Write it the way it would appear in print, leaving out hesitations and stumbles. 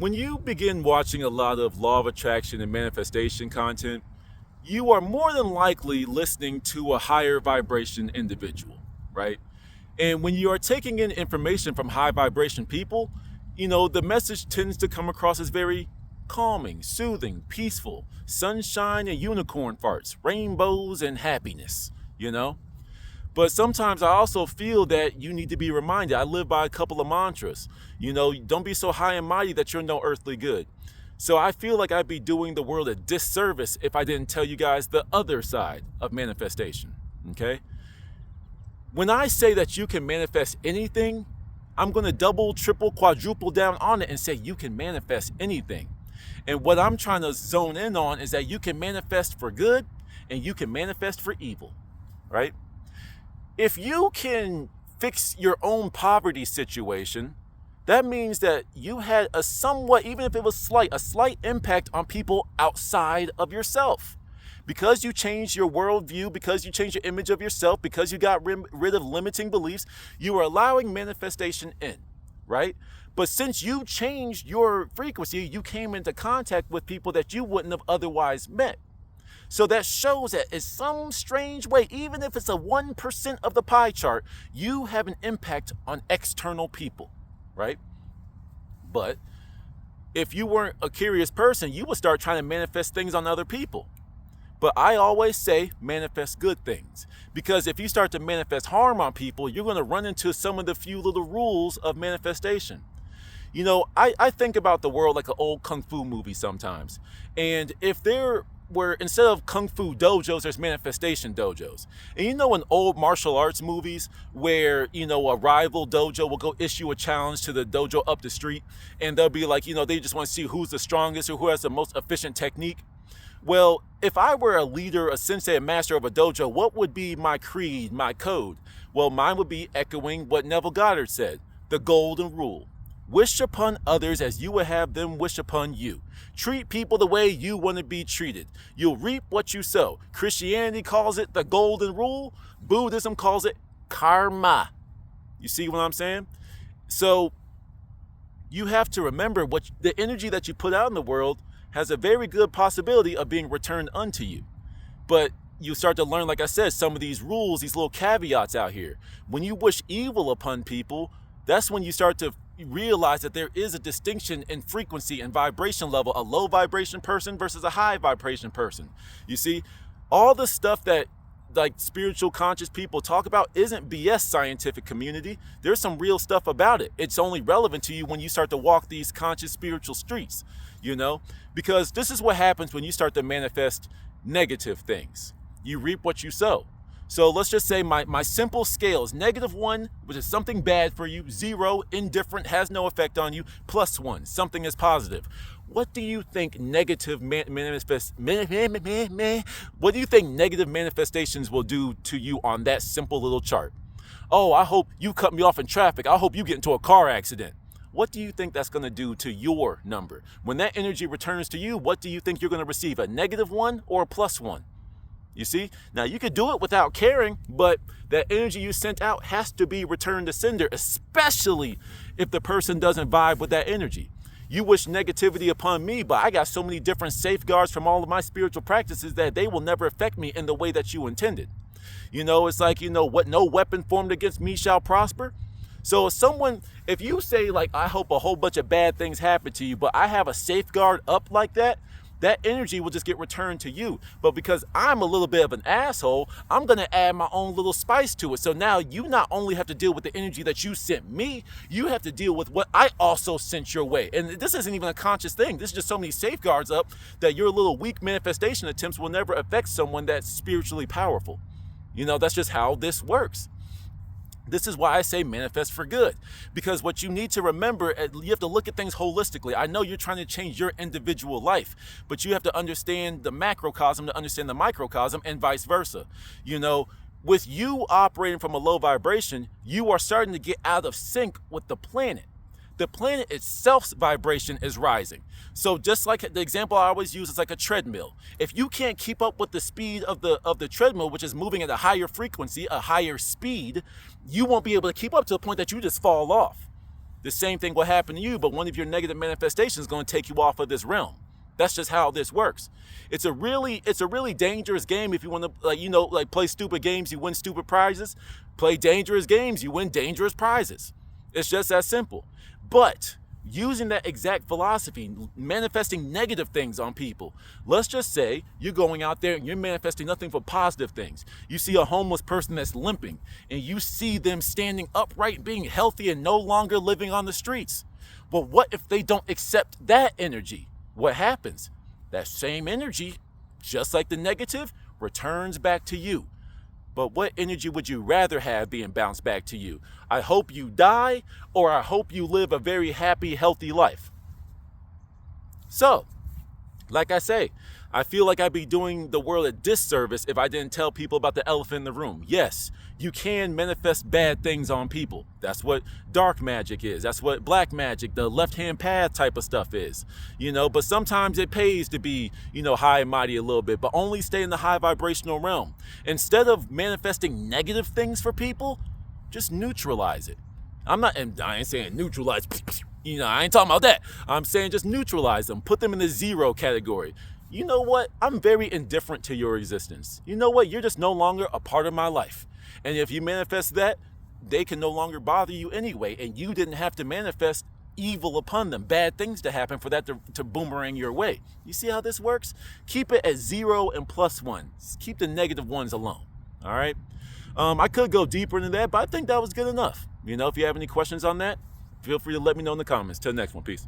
When you begin watching a lot of law of attraction and manifestation content, you are more than likely listening to a higher vibration individual, right? And when you are taking in information from high vibration people, the message tends to come across as very calming, soothing, peaceful, sunshine and unicorn farts, rainbows and happiness, you know? But sometimes I also feel that you need to be reminded. I live by a couple of mantras. Don't be so high and mighty that you're no earthly good. So I feel like I'd be doing the world a disservice if I didn't tell you guys the other side of manifestation, okay? When I say that you can manifest anything, I'm going to double, triple, quadruple down on it and say you can manifest anything. And what I'm trying to zone in on is that you can manifest for good and you can manifest for evil, right? If you can fix your own poverty situation, that means that you had a somewhat, even if it was slight, a slight impact on people outside of yourself. Because you changed your worldview, because you changed your image of yourself, because you got rid of limiting beliefs, you are allowing manifestation in, right? But since you changed your frequency, you came into contact with people that you wouldn't have otherwise met. So that shows that in some strange way, even if it's a 1% of the pie chart, you have an impact on external people, right? But if you weren't a curious person, you would start trying to manifest things on other people. But I always say manifest good things, because if you start to manifest harm on people, you're going to run into some of the few little rules of manifestation. I think about the world like an old kung fu movie sometimes. And if there were, instead of kung fu dojos, there's manifestation dojos. And in old martial arts movies where, a rival dojo will go issue a challenge to the dojo up the street, and they'll be like, they just want to see who's the strongest or who has the most efficient technique. Well, if I were a leader, a sensei, a master of a dojo, what would be my creed, my code? Well, mine would be echoing what Neville Goddard said, the golden rule. Wish upon others as you would have them wish upon you. Treat people the way you want to be treated. You'll reap what you sow. Christianity calls it the golden rule. Buddhism calls it karma. You see what I'm saying? So you have to remember what the energy that you put out in the world has a very good possibility of being returned unto you. But you start to learn, like I said, some of these rules, these little caveats out here. When you wish evil upon people, that's when you start to realize that there is a distinction in frequency and vibration level, a low vibration person versus a high vibration person. You see, all the stuff that like spiritual conscious people talk about isn't BS scientific community. There's some real stuff about it. It's only relevant to you when you start to walk these conscious spiritual streets, because this is what happens when you start to manifest negative things. You reap what you sow. So let's just say my simple scale is -1, which is something bad for you, 0, indifferent, has no effect on you, +1, something is positive. What do you think negative what do you think negative manifestations will do to you on that simple little chart? Oh, I hope you cut me off in traffic. I hope you get into a car accident. What do you think that's going to do to your number? When that energy returns to you, what do you think you're going to receive, a -1 or a +1? You see? Now, you could do it without caring, but that energy you sent out has to be returned to sender, especially if the person doesn't vibe with that energy. You wish negativity upon me, but I got so many different safeguards from all of my spiritual practices that they will never affect me in the way that you intended. It's like, what no weapon formed against me shall prosper. So if you say, like, I hope a whole bunch of bad things happen to you, but I have a safeguard up like that energy will just get returned to you. But because I'm a little bit of an asshole, I'm going to add my own little spice to it. So now you not only have to deal with the energy that you sent me, you have to deal with what I also sent your way. And this isn't even a conscious thing. This is just so many safeguards up that your little weak manifestation attempts will never affect someone that's spiritually powerful. That's just how this works. This is why I say manifest for good, because what you need to remember, you have to look at things holistically. I know you're trying to change your individual life, but you have to understand the macrocosm to understand the microcosm, and vice versa. With you operating from a low vibration, you are starting to get out of sync with the planet. The planet itself's vibration is rising. So just like the example I always use is like a treadmill. If you can't keep up with the speed of the treadmill, which is moving at a higher frequency, a higher speed, you won't be able to keep up to the point that you just fall off. the same thing will happen to you, but one of your negative manifestations is going to take you off of this realm. That's just how this works. It's a really dangerous game if you want to play stupid games, you win stupid prizes. Play dangerous games, you win dangerous prizes. It's just that simple. But using that exact philosophy, manifesting negative things on people. Let's just say you're going out there and you're manifesting nothing but positive things. You see a homeless person that's limping and you see them standing upright, being healthy and no longer living on the streets. Well, what if they don't accept that energy? What happens? That same energy, just like the negative, returns back to you. But what energy would you rather have being bounced back to you? I hope you die, or I hope you live a very happy, healthy life. So, like I say, I feel like I'd be doing the world a disservice if I didn't tell people about the elephant in the room. Yes, you can manifest bad things on people. That's what dark magic is. That's what black magic, the left-hand path type of stuff is. But sometimes it pays to be, high and mighty a little bit, but only stay in the high vibrational realm. Instead of manifesting negative things for people, just neutralize it. I ain't saying neutralize, I ain't talking about that. I'm saying just neutralize them, put them in the zero category. You know what? I'm very indifferent to your existence. You know what? You're just no longer a part of my life. And if you manifest that, they can no longer bother you anyway. And you didn't have to manifest evil upon them, bad things to happen for that to boomerang your way. You see how this works? Keep it at 0 and +1. Keep the negative ones alone. All right? I could go deeper into that, but I think that was good enough. If you have any questions on that, feel free to let me know in the comments. Till the next one. Peace.